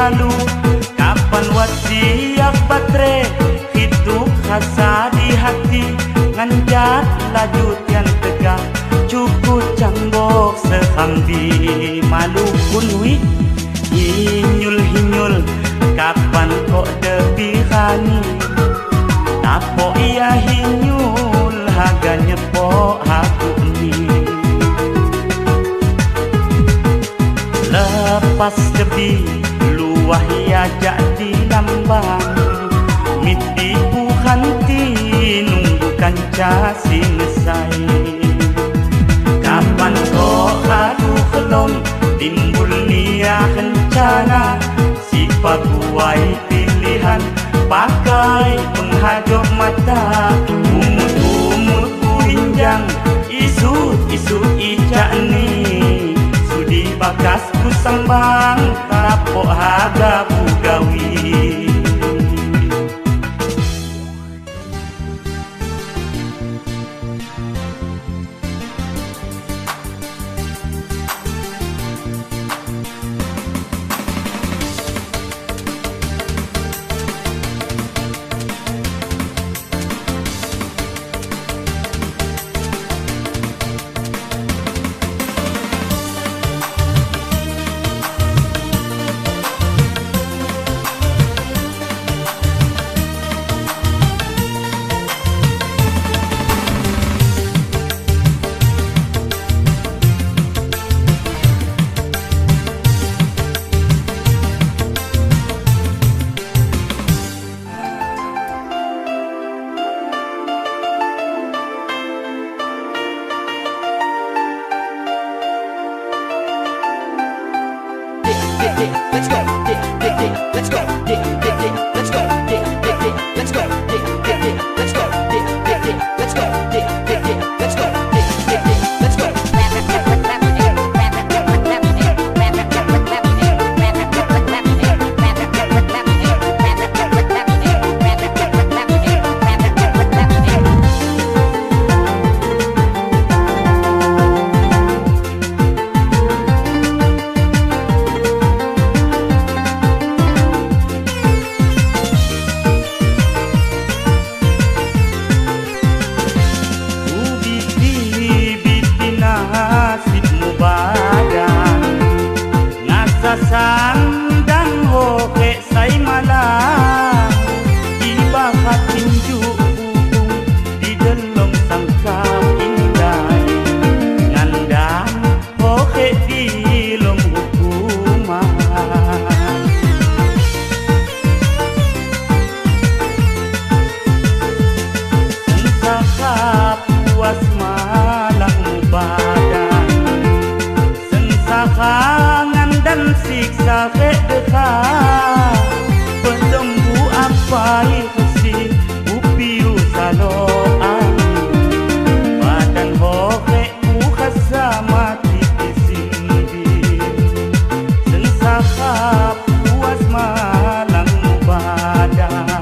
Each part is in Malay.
malu. Kapan wasiak batre hidup rasa di hati. Nganjat laju tian tegak cukup canggok sehambi. Malu pun wi hinyul-hinyul kapan kok debihani. Tapo ia hinyul haga nyepok aku ni. Lepas debi luah ia jadi lambang. Miti puhanti nunggu kanca singesai. Kapan kok hadu kelom timbul niat rencana. Si paguai pilihan pakai penghadap mata. Umut-umut kuinjang isu-isu ijak ni. Sudi bakas ku sambang tapok haga bugawi. Let's go. Let's go. Let's go. Let's go. Let's go. Let's go. Let's go. Sandang hoke say malang iba katinju ubung di delong sangkap inday ngandang hoke di lom hukuman sensaka puas malang badan sensaka dan siksa kedeka penunggu apa isi upiu saloan badan hoke ukasa mati kisindi sensaka puas malang badan.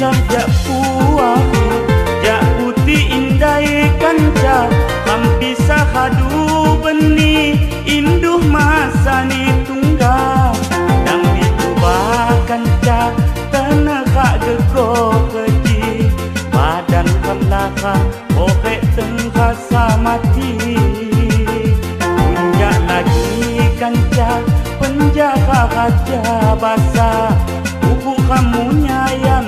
Jak puah, jak putih indai kanca, hampisah hadu benih, induh masa ni tunggal. Dang ditubah kanca, tenekak gego keji, badan kelaka, oke tengkasa mati. Punjak lagi kanca, penjaga kaca basah, buku kamunya yang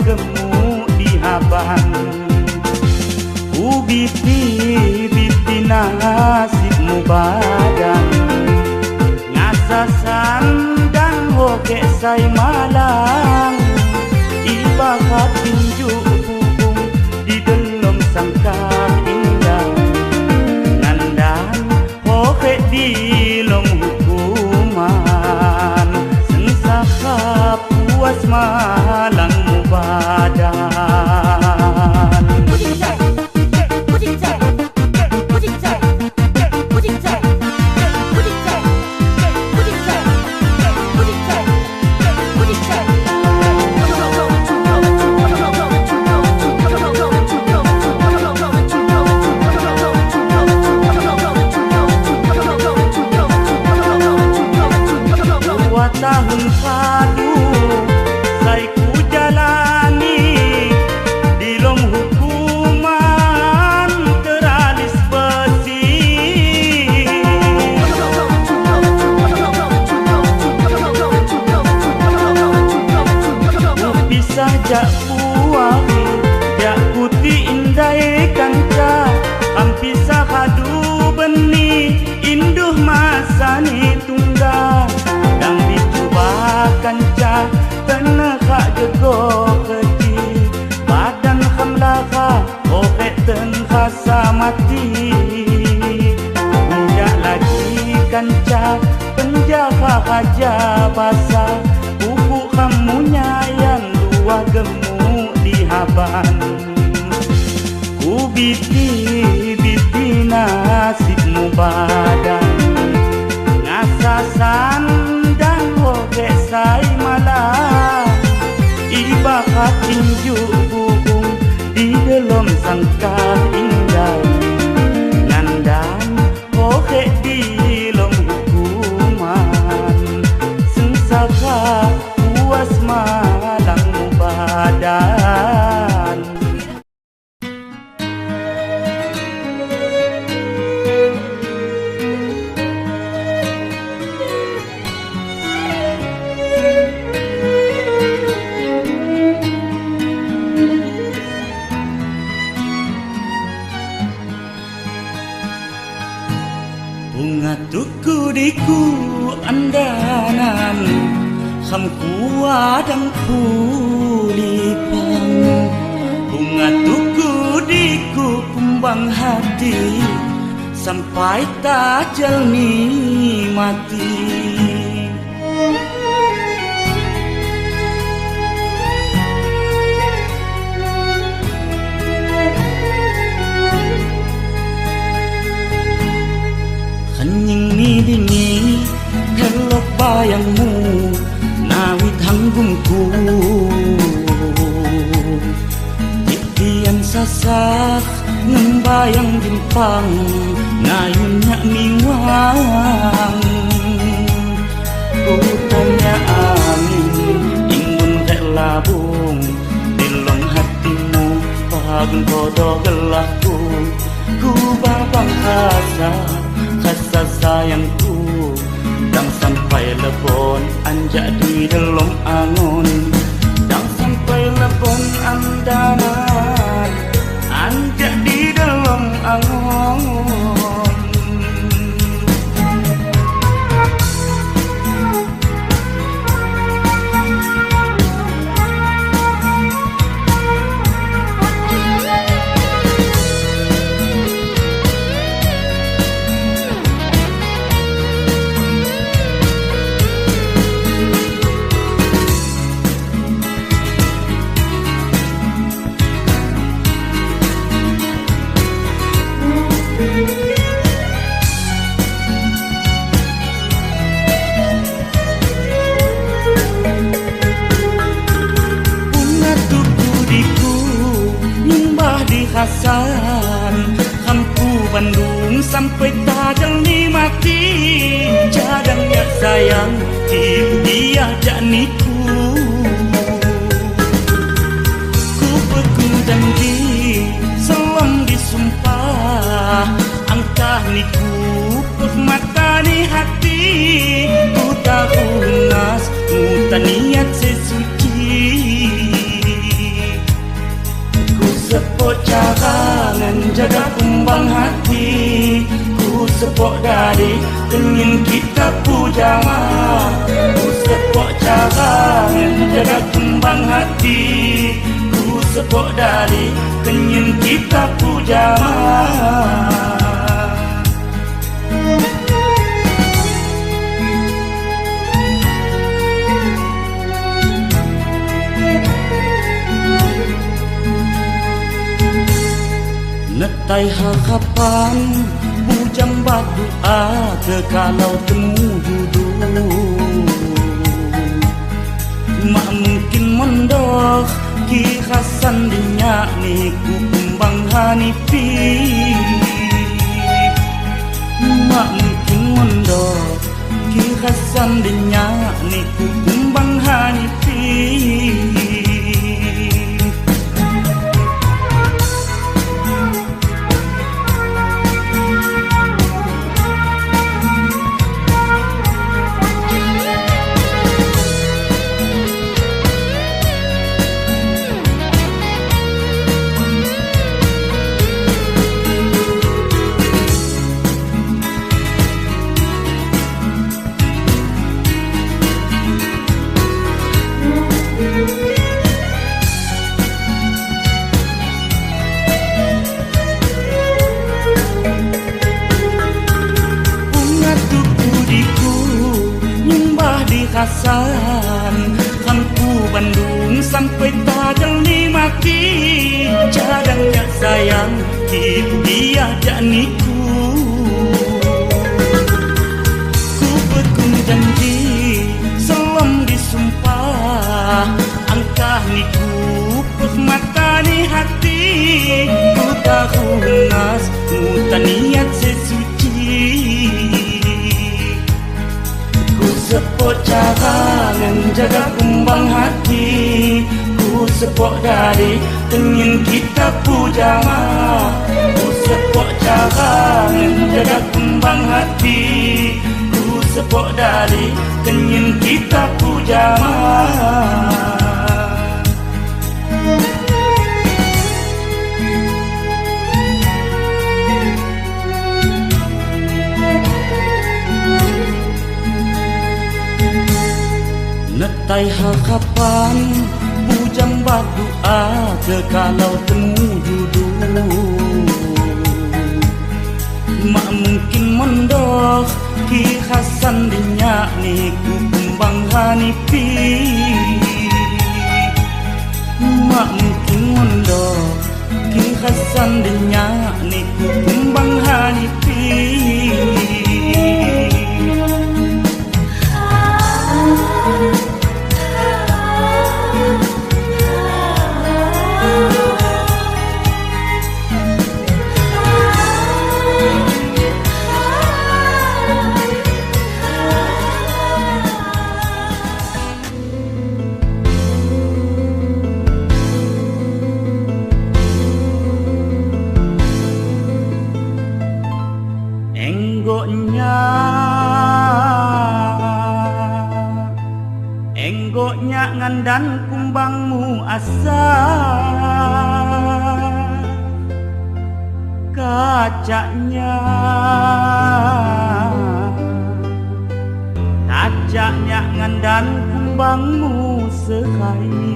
gemu di habang biti nasibmu badan ngasasan dan hoke say malang bakat tinju hubung di dalam sangkar indah ngandan hoke di long hukuman sensaka puas malang mubadan tahun padu saya ku jalani di long hukuman teralis besi pisah jak puahi jak putih indai kanca ampisah kadu benih induh masani tunggal kanca tenaka jego kecil badan khamlaka oke tenghasa mati tidak lagi kanca penjaga kaja basa buku kamunya yang dua gemuk di haban ku biti nasibmu badan ngasasan sai malah ibakat tinju hubung di dalam sangkar indah ngandan hoke di long hukuman sengsaka puas malang mubadan bunga tuku diku andanan kham kuadang kulipang bunga tuku diku kumbang hati sampai tak jalmi mati Kenying ni dini kelok bayangmu nawi tanggungku titian sasak ngembayang bintang ngayunnya miwang ku tanya angin ingun rek labung dilong hatimu pagun bodoh gelahku ku babang Kasa sayangku dan sampai lebon anjak di dalam angon dan sampai lebon andanan anjak di dalam angon Hasan Kampu Bandung sampai tajam mati jadangnya sayang dia janiku ku pegang janji selam disumpah angkah niku mata ni hati ku tahu nas muta niat sesuci sepok carangan jaga kumbang hati ku sepok dari ingin kita pujama ku sepok carangan jaga kumbang hati sepok dari kenyin kita pujama. Netai harapan bujang berdoa ke kalau temu judu mak mungkin mondok ki khasan dinyak ni ku kumbang hanipi mak mungkin mondok ki khasan dinyak ni ku kumbang hanipi. Hasan Kampu Bandung sampai tajang ni maki cadangnya sayang ibu dia janiku ku petung janji selam disumpah angkah niku permata ni hati ku tahu nas muta niat sesuci sepok cara menjaga kumbang hati ku sepok dari ingin kita pujama ku sepok cara menjaga kumbang hati ku sepok dari ingin kita pujama. Netai harapan bujang berdoa ke kalau temu judu mak mungkin mondok ki khasan dinyak ni ku kumbang hanipi mak mungkin mondok ki khasan dinyak ni ku kumbang hanipi. Enggoknya ngandan kumbangmu asa kacanya ngandan kumbangmu sekali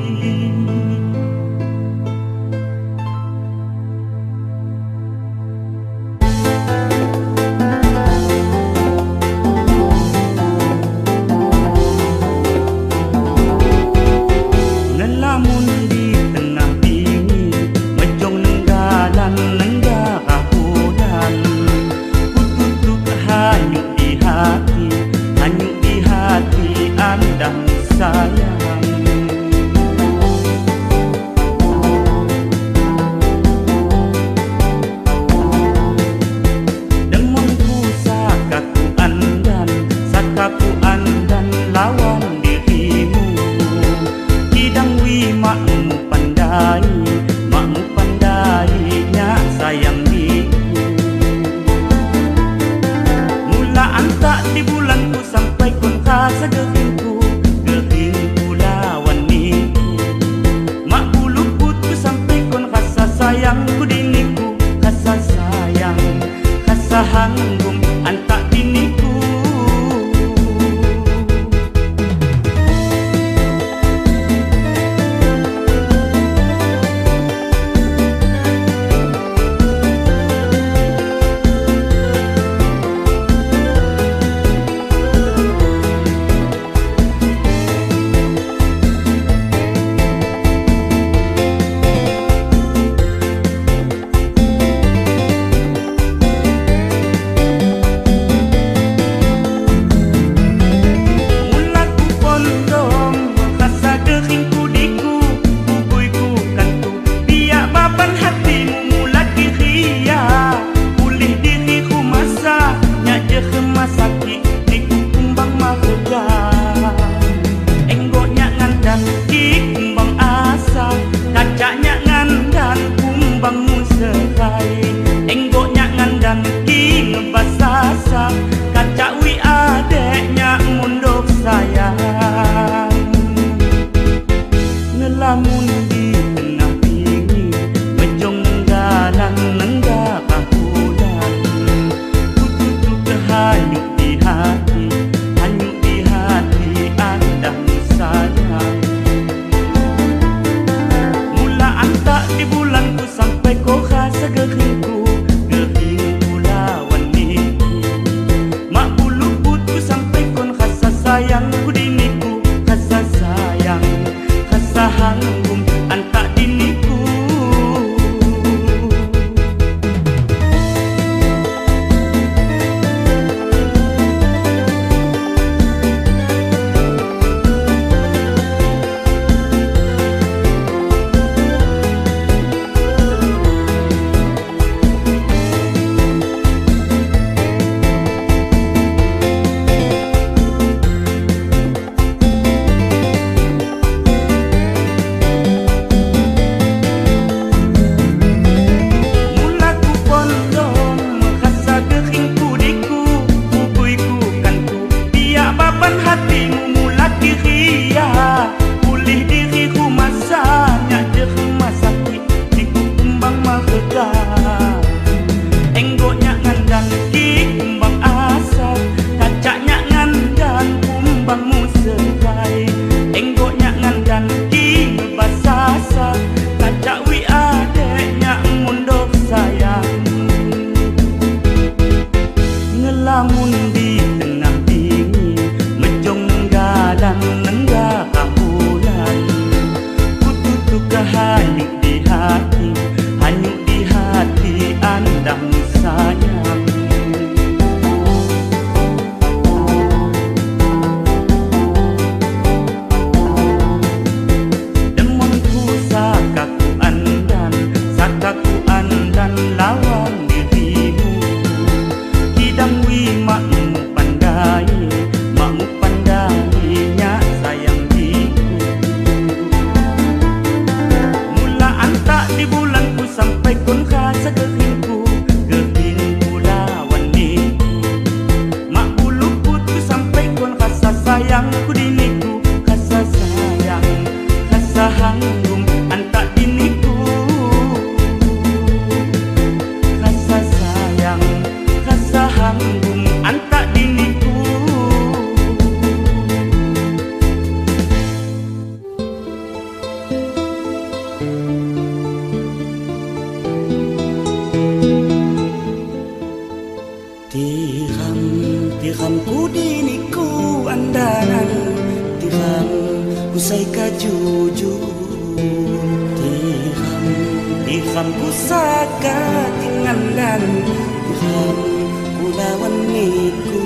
hanyut di hati andang sayang hanggum antak diniku. Ngelamun di tengah dingin, mejong galang nenggak bulan. Kututuk hanyut di hati andang sayang. Demonku sakaku andan lawang dirimu. Hidang wi makmu pandainya sayang diku. Mula antak di bulanku sampai kon rasa gehingku lawan niku. Mak bulu putu sampai kon rasa sayangku diniku, rasa sayang, rasa hanggum antak diniku. Rasa sayang, rasa hanggum antak diniku. Tiramku diniku andanan, tiram usai kajuju. Tiramku saka tinggalan, tiram kulawan niku.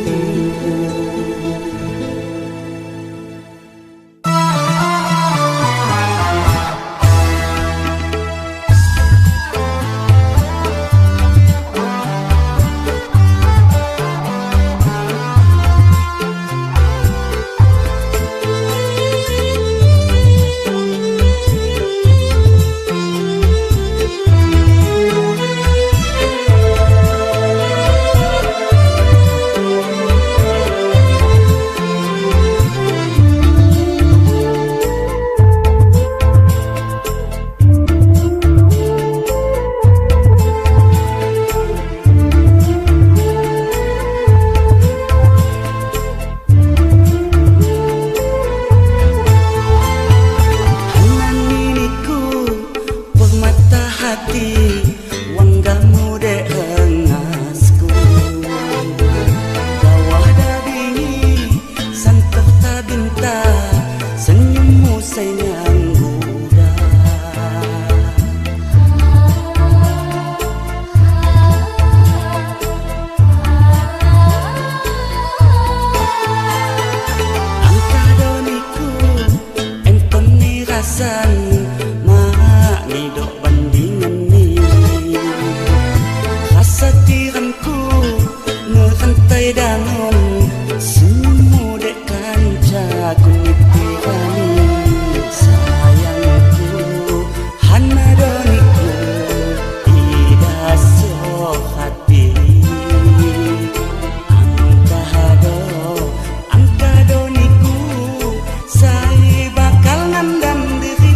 Bakal ngandang diri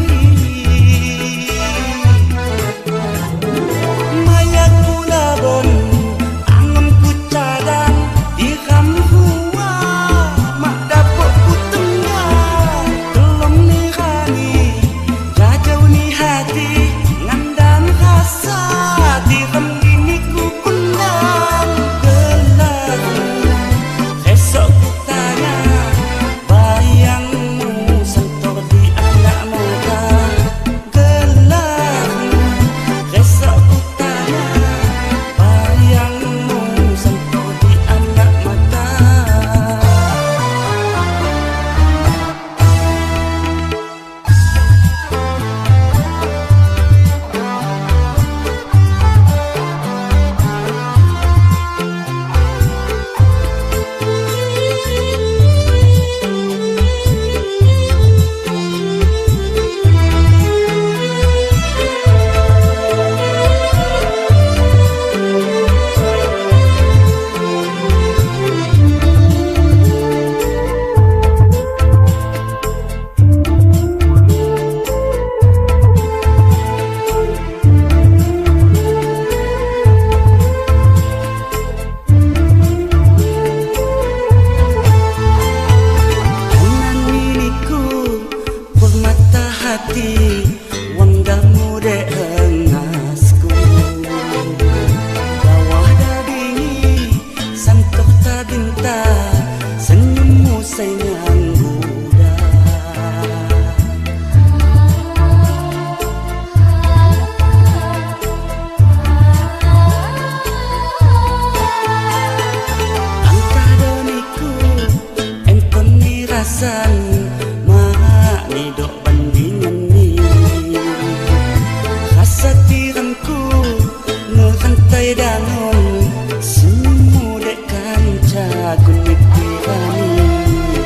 hati wanggamu de hengasku bawah dadingi santoh tabinta senyummu sayang Buddha angkah doniku engkon mirasan dangon senyummu dek kanca kunik tirani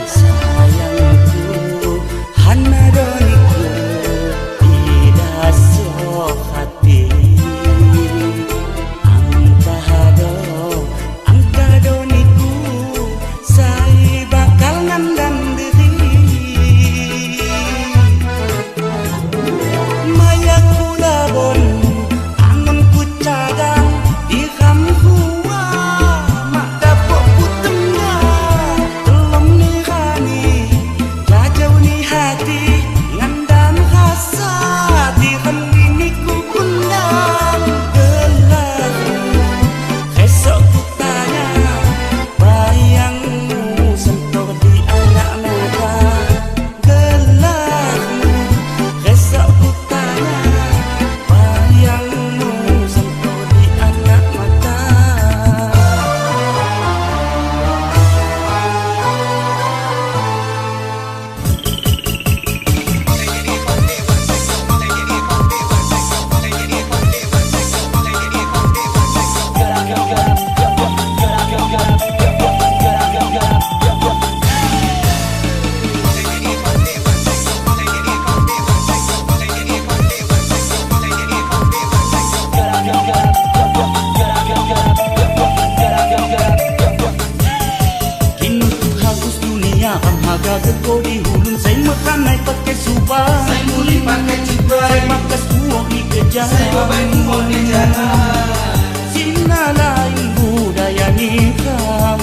sayangku hana doniku tidak so hati angka doniku saya bakal ngandang diri mayaku labon angonku cadang kau di hulun saya makan naik pakai subah saya muli pakai cuba saya makas buah di kejar saya babai buah di jalan Cina lain budaya nikam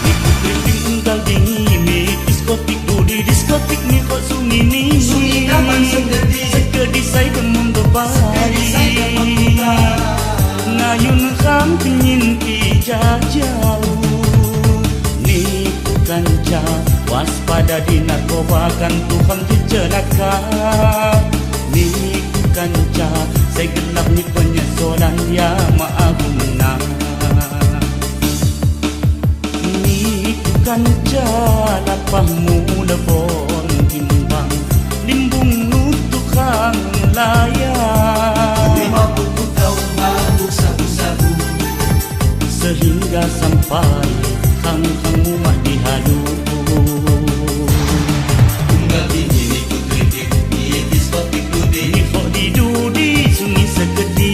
ikut kriting unggal dingin diskotik di diskotik ni kok sumini suni kapan segedi saya demam berbari ngayun kam penyinti jauh kanca waspada di narkoba kan Tuhan dicelaka niku kanca saya gelap ni penyesolan ya maaguna niku kanca lapahmu lebon timbang limbung nutukang layar 50 tahun mabuk sabu-sabu sehingga sampai hang-hangmu mah dihalu unggal tinggi ni kutritik di diskotik dudi ni kok didudi sungi segedi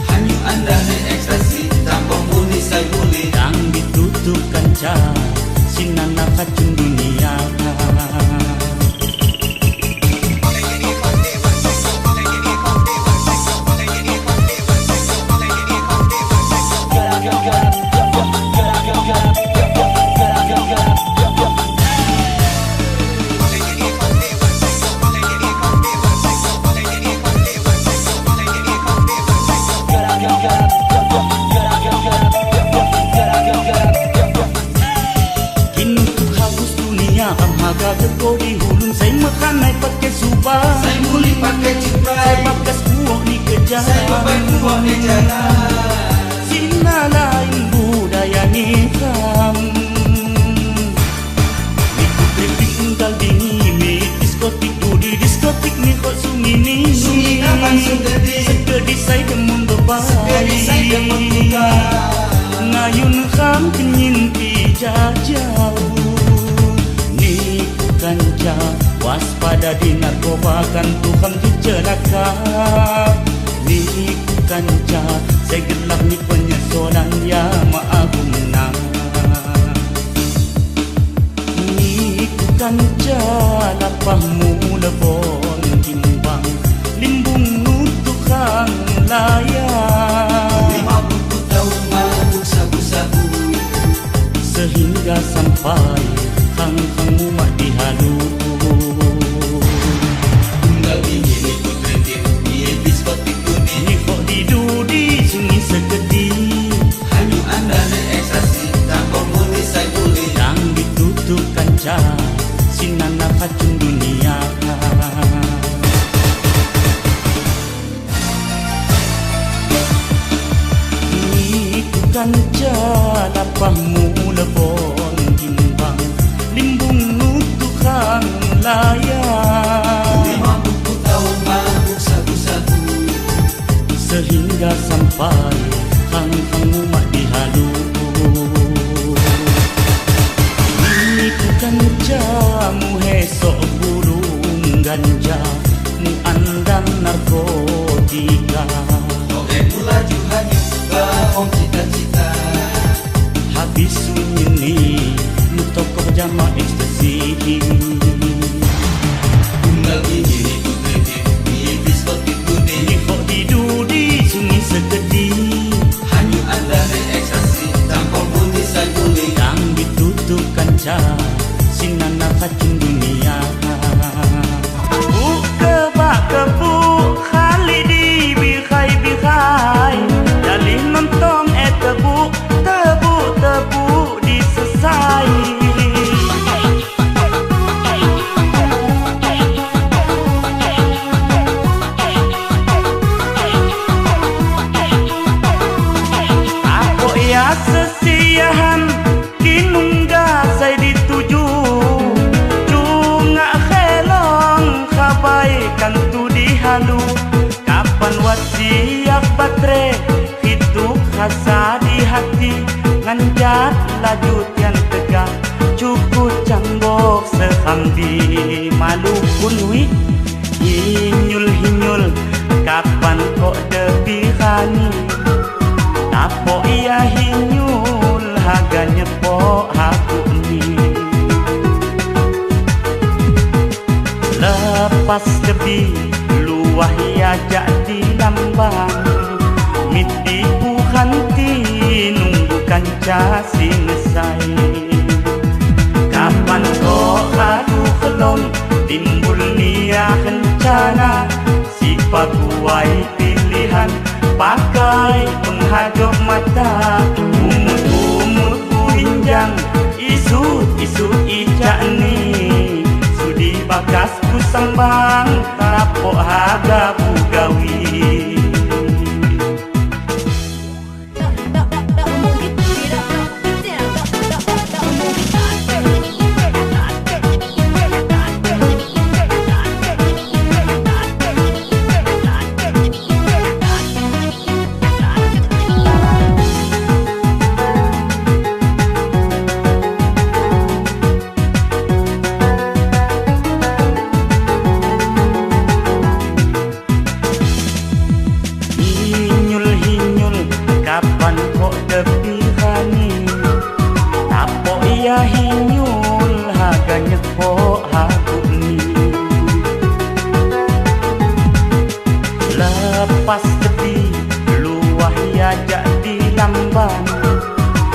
hanyu anda naik ekstasi tanpa muli saya muli yang ditutup kanca sinan nakacun dunia kau di hulun saya makan naik pakai subah saya muli pakai cuba saya bakas buah di kejar saya babai buah di jalan Cina lain budaya nikam ikut kritik unggal dingin diskotik di diskotik ni kok sumini suni kapan segedi saya demam segedi saya demam berbari ngayun kam penyinti jauh kanca waspada di narkoba kan Tuhan dicelaka niku kanca saya gelap ni penyesolan ya maaguna niku kanca lapahmu lebon timbang limbung nutukang layar 50 tahun mabuk sabu-sabu sehingga sampai hang-hangmu mah dihalu sinana kacung dunia. Itu kan jalapahmu lebon timbang limbung nutukang layar 50 tahun mabuk sabu-sabu sehingga sampai hang-hang umat dihalu. Itu kan jamu hesok burung ganja mu andang narkotika. Oke laju hanyut gaong cita-cita. Habis sunyi ni mu tokoh jama ekstasi. Tunggal ini hidup kredit di diskotik kuning. Nikok hidup di sunyi segedi. Hanyut anda ekstasi tampang bunyi saya guling. Yang ditutup kaca sinana kacung dunia. Kebak kebuk Khalidi bihai-bihai Jalin nonton tebuk disesai. Aku ya sesiahan kinungga saya dituju. Cunga khelong kabaikan tu dihalu. Kapan wasiat batre hidup khasa di hati. Nganjat laju tian tegak cukup canggok sehang di malu punui. Hinyul-hinyul kapan kok debihani. Tapo ia hinyul haga nyepok aku ni. Lepas debi luah ia jadi lambang. Miti bukanti nunggukan casi ngesai. Kapan kok adu kelong timbul niat kencana. Si paguai pilihan pakai penghadap mata. Umut-umut kuinjang isut-isut icak ni. Sudi bakas ku sambang tapok haga bugawi. Kapan kok debihani. Tapo ia hinyul haga nyepok aku ni. Lepas tepi luah ia jadi lambang.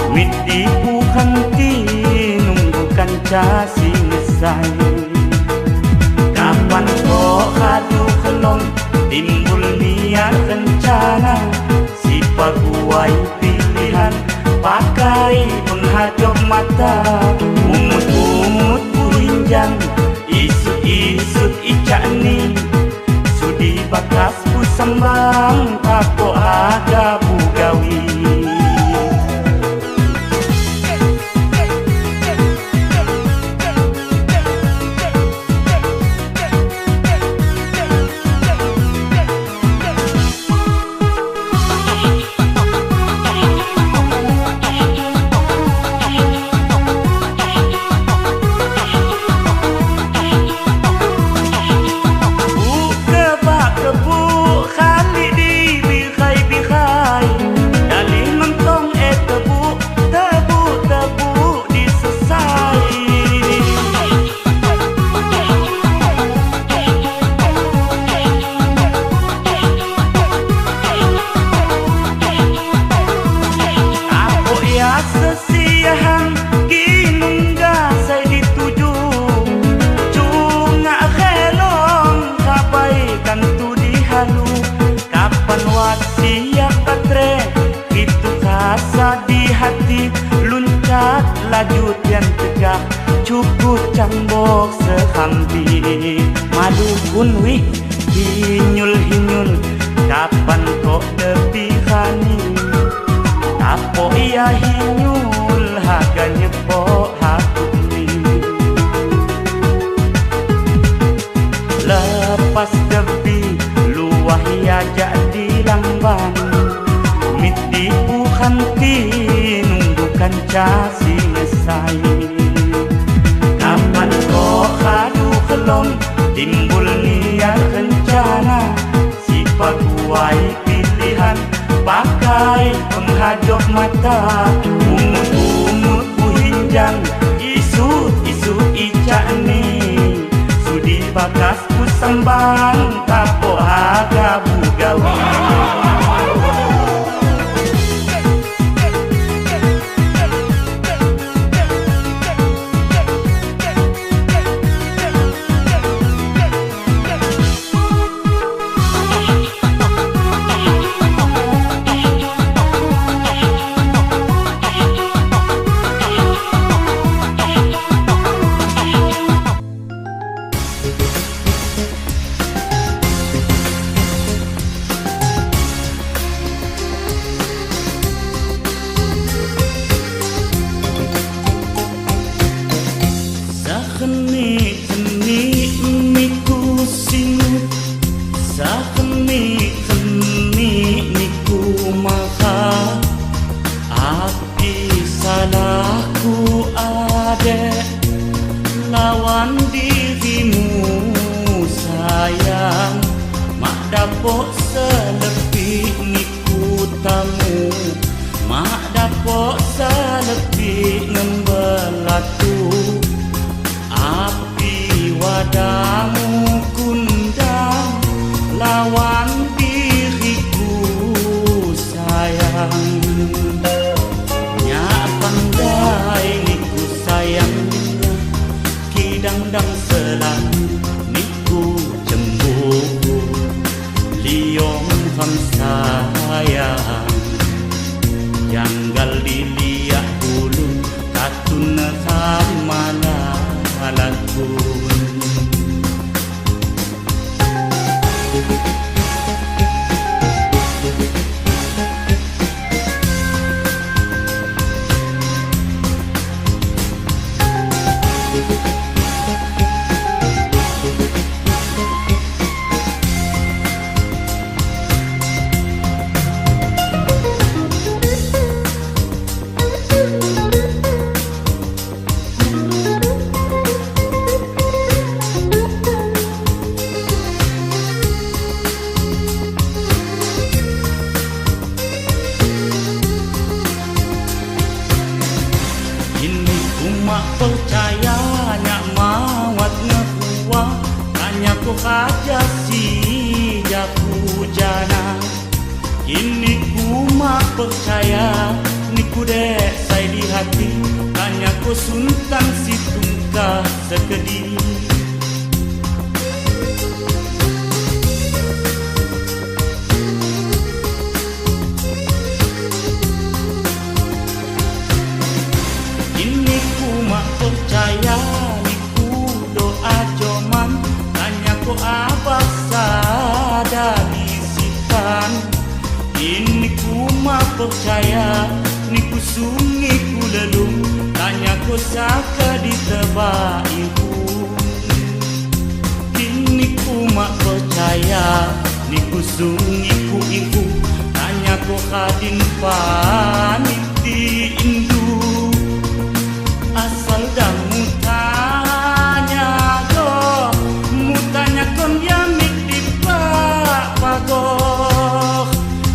Miti bukanti nunggukan casi ngesai. Kapan kok kadu kelong timbul niat rencana. Si paguai pilihan pakai penghadap mata. Umut-umut kuinjang isut-isut icak ni. Sudi bakas ku sambang tapok ada bugawi. hati luncat laju tian tegak cukup cambok sekampi madu pun wih hinyul kapan kok tepi hani tapo ia hinyul haganya po hakumi lepas tepi luah ia jadi lamban miti bukan nunggukan casi ngesai kapan kok hadu kelong timbul niat rencana si paguai pilihan pakai penghadap mata umut buhinjang isu icak ni sudi bakas ku sembang tapo haga bugawi lawan dirimu sayang mak dapok selepih niku tamu mak dapok selepih ngembelatu api wadamu kundang lawan diriku sayang nyak pandai niku sayang dang selalu niku cemburu liong ham sayang janggal diliak bulu katun samana lakun mak percaya nyak mawat ngekuwa hanya ku kaja si jaku jana ini ku mak percaya niku dek saya di hati hanya ku suntan si tungkah sekedi percaya niku doa joman hanya ku abah sadari sitan ini ku mah percaya niku sungi ku lelung hanya ku saka ditebak ibu ini ku mah percaya niku sungi ku ibu hanya ku kadin paniti indu asal dah mutanya kon ya mik pak pagoh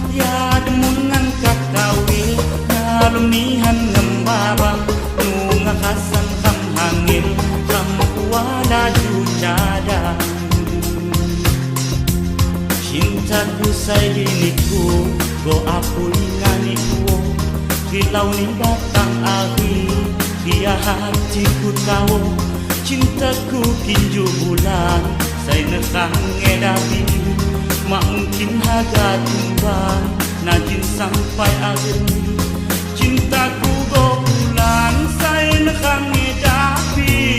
ya demungan kakawil ngalum nihan ngembabang nunga kasan kam hangil kam wala jujada cintaku sayiniku go apul nganiku kilau ni datang akhir dia hatiku tahu cintaku kinju bulan saya nekang ngedapi mak mungkin harga tumbang najin sampai akhir cintaku go bulan saya nekang ngedapi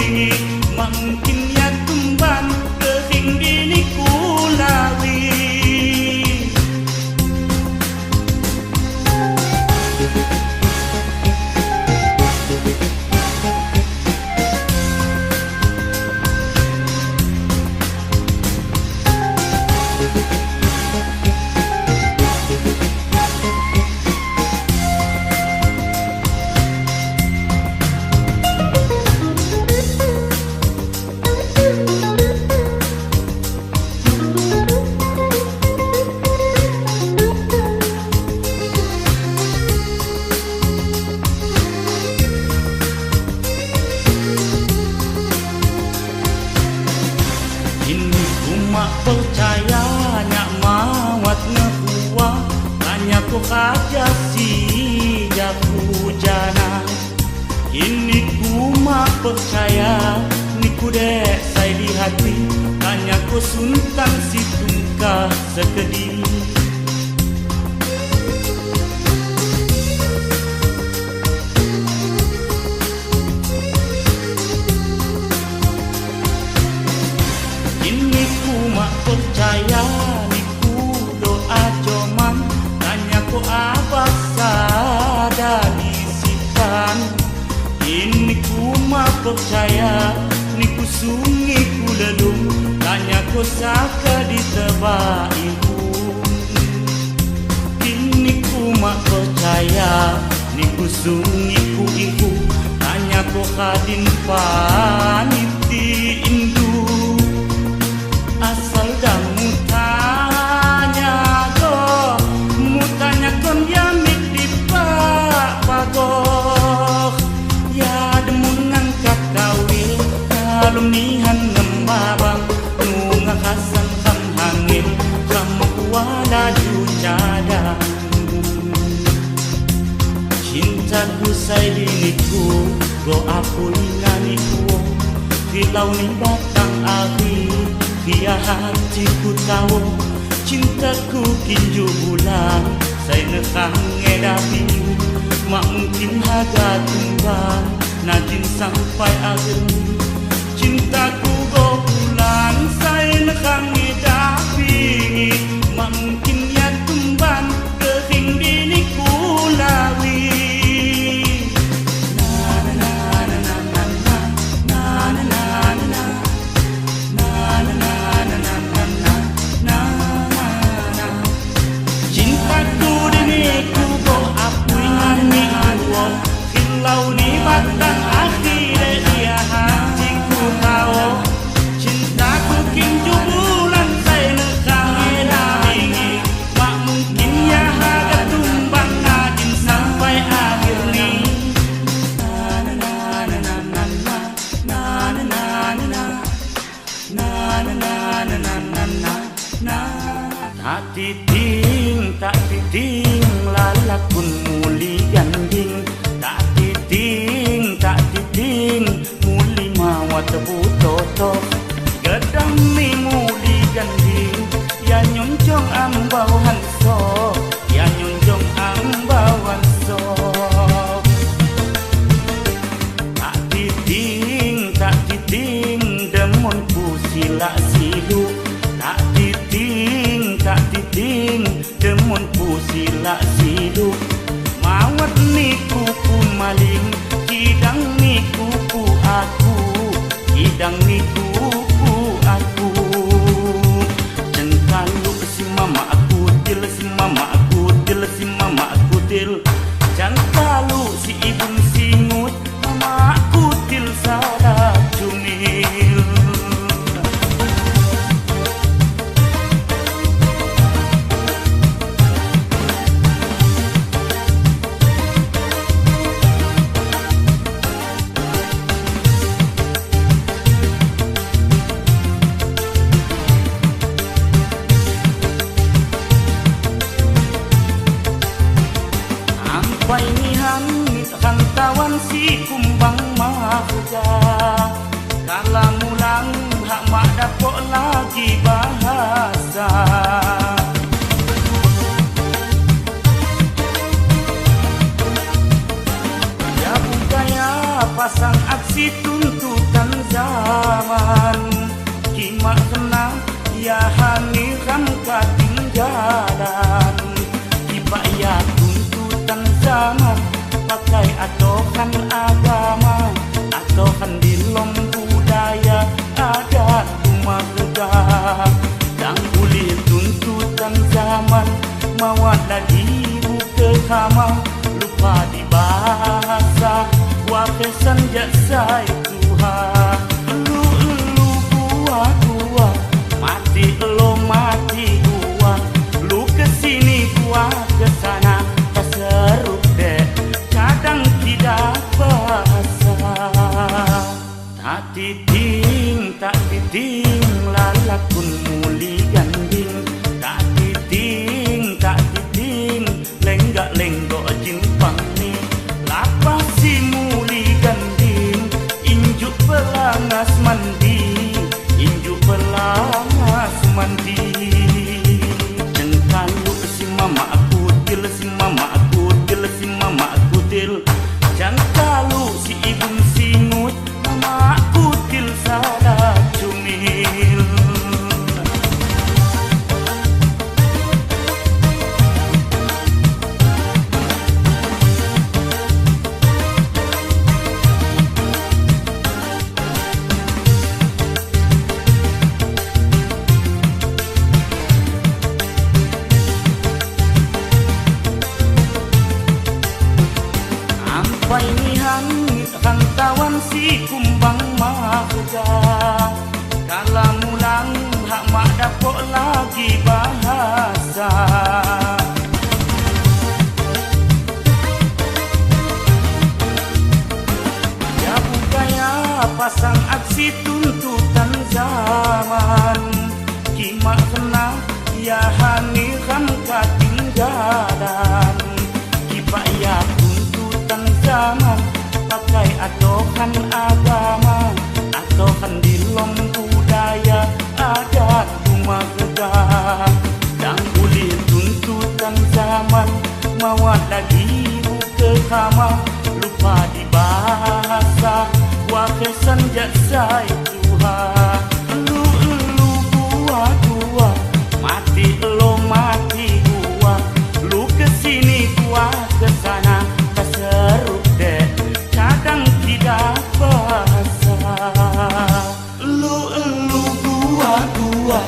mak percaya nyak mawat ngekuwa hanya ku kaja si jaku jana. Kini ku mak percaya ni ku dek sai di hati hanya ku suntan si tungkah sekedi. Percaya niku doa joman tanya ku abah sadari sitan. Ini ku mah percaya niku sungi ku lelum tanya ku saka ditebak ibu. Ini ku mah percaya niku sungi ku ibu tanya ku kadin paniti indu. Asal dah mutanya kon yamit di pak pagoh ya demungan kakawil kalum nihan ngembabang nunga kasan kam hangil kamu wala jujada. Cintaku say diniku go apul nganiku kilau ni batang akhir. Dia hatiku tahu cintaku kinju bulan saya nekang ngedapi mak mungkin harga tumbang najin sampai akhir. Cintaku go bulan saya nekang ngedapi mak mungkin ya tumbang kehing dini kulawi. Kilau ni batang akhir dia hatiku tahu cintaku kinju bulan saya nekang edapi mak mungkin ya harga tumbang najin sampai akhir ni. Tak titing tak titing lalakun muli ganding. Tak titing muli mawat butoto gedang mi muli ganding ya nyonjong ambau hanso ya nyonjong ambau hanso. Tak titing demon ku sila silu. Tak titing demon ku sila silu. Mawat ni kupu maling kidang ni kupu aku kidang ni kupu aku. Jangan si mama aku til si mama aku til si mama aku til. Jangan si ibu singut mama aku til salah cumil. Hantawan si kumbang mahja kala mulang hak mak dapok lagi bahasa. Ya budaya pasang aksi tuntutan zaman kimak kenang ya hani ram katinggalan kipak ya tuntutan zaman pakai atokan agama atokan dilom budaya adat rumah tegak dan kulit tuntutan zaman mawat lagi buka kamar lupa di bahasa wakesan jasa Tuhan lu gua mati lo mati gua lu kesini gua kesana keseru deh kadang tidak bahasa. Tak titing lalakun mula Kalau mulang hak mak dapok lagi bahasa. Ya budaya pasang aksi tuntutan zaman. Kimak kena ya hani kan ketinggalan. Kipak ya tuntutan zaman. Pakai atokan agama, atokan dilom budaya adat rumah gegar. Dan boleh tuntutan zaman, mawat lagi buka kamar. Lupa di bahasa, wakesan jaksai Tuhan. Lu gua, mati lo mati gua. Lu kesini gua kesana, tak seru deh. Kadang tidak bahasa. Lu gua,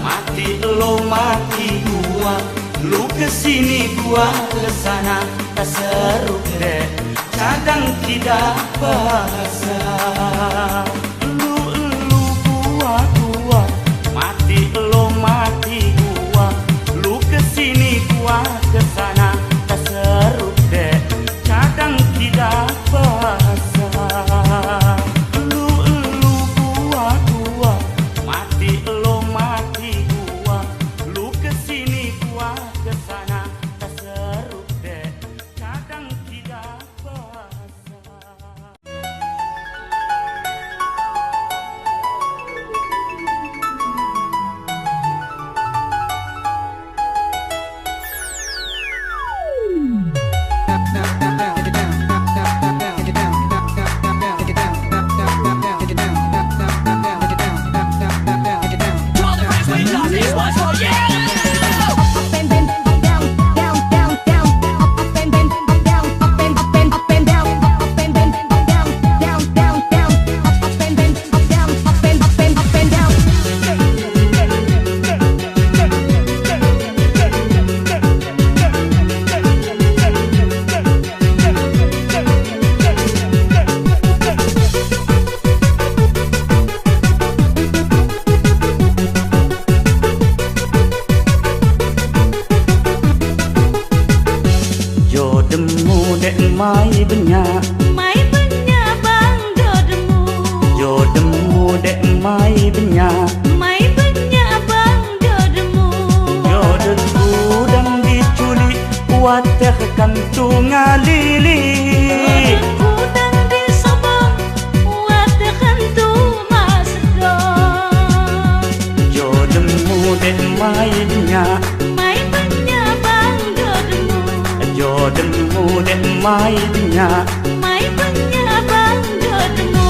mati lo mati gua. Lu kesini gua kesana, tak seru deh. Kadang tidak bahasa. Lu gua, mati lo mati gua. Lu kesini gua kesana, tak seru deh. Kadang tidak bahasa. Lu gua, mati lo mati gua. Lu kesini gua kesana, tak seru deh. Kadang tidak bahasa. Jodemu dek mai banyak, Mai banyak bang jodemu. jodemu dek mai banyak. Mai banyak bang jodemu. Jodohku dan diculik, kuat terkantung alili. Udang di Sabang, watakan tu masedon. Jodohmu dek mai banyak, Mai banyak bang jodemu. jodohmu dek mai banyak. Mai banyak bang jodemu.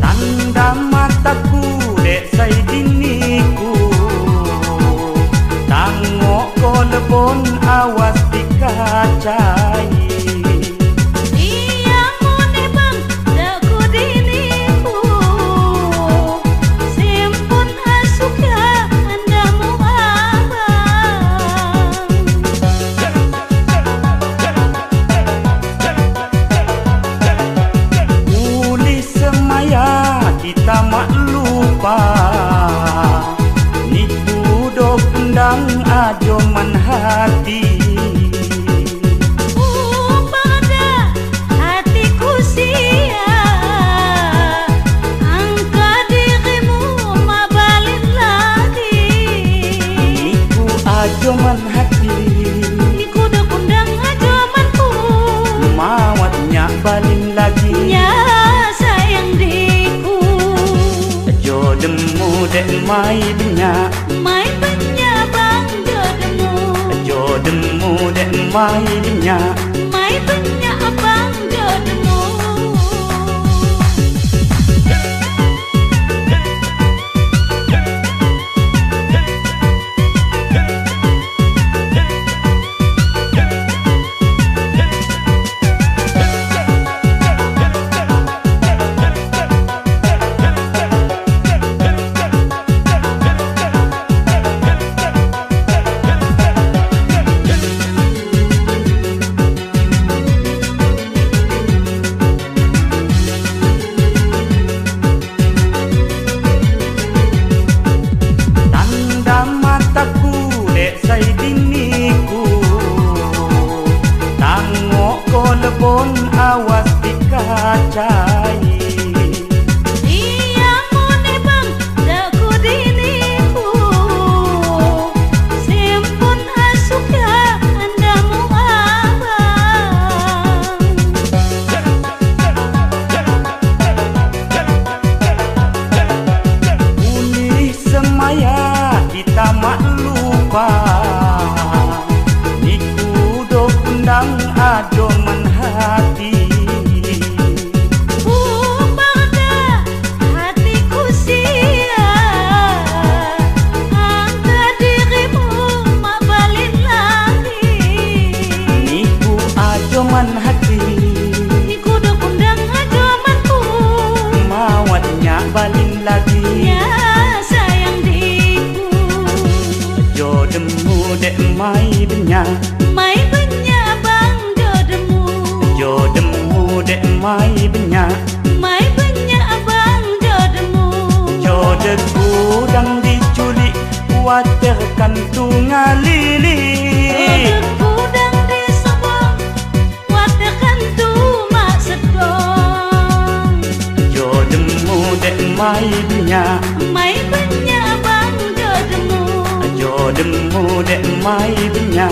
Tanda mataku dek sai diniku. Tangok ko lebon awas dikacai. Iya mone bang, daku diniku. Simpun asuka andamu abang. Uli semaya kita mak lupa. Niku do kendang ajo man hati. Pada hatiku sia, angka dirimu mabalin lagi. Niku ajo man hati. Iku dah kundang aja manku, Mawatnya balin lagi. ya sayang diku. Jodemu dek mai banyak, Mai banyak bang jodemu. jodemu dek mai banyak. Mai banyak bang awas dikacai. Iya mone bang, daku diniku. Simpun asuka andamu abang. Uli semaya kita mak lupa. Niku do undang ado menhati. Pada hatiku sia, angka dirimu mak balik lagi. Niku ado menhati. Niku do kundang ajomanku. Mawatnya balin lagi. Ya sayang diku, Jodemu dek mai benya. mai banyak bang jodohmu. Jodemu dek mai benya. Mai banyak bang jodohmu. Jodeku dang diculik waterkan tungalili. Jodohku dan disobong, waterkan tu mak sedong. Jodemu dek mai benya. Mai banyak bang jodohmu. Jodemu dek mai benya.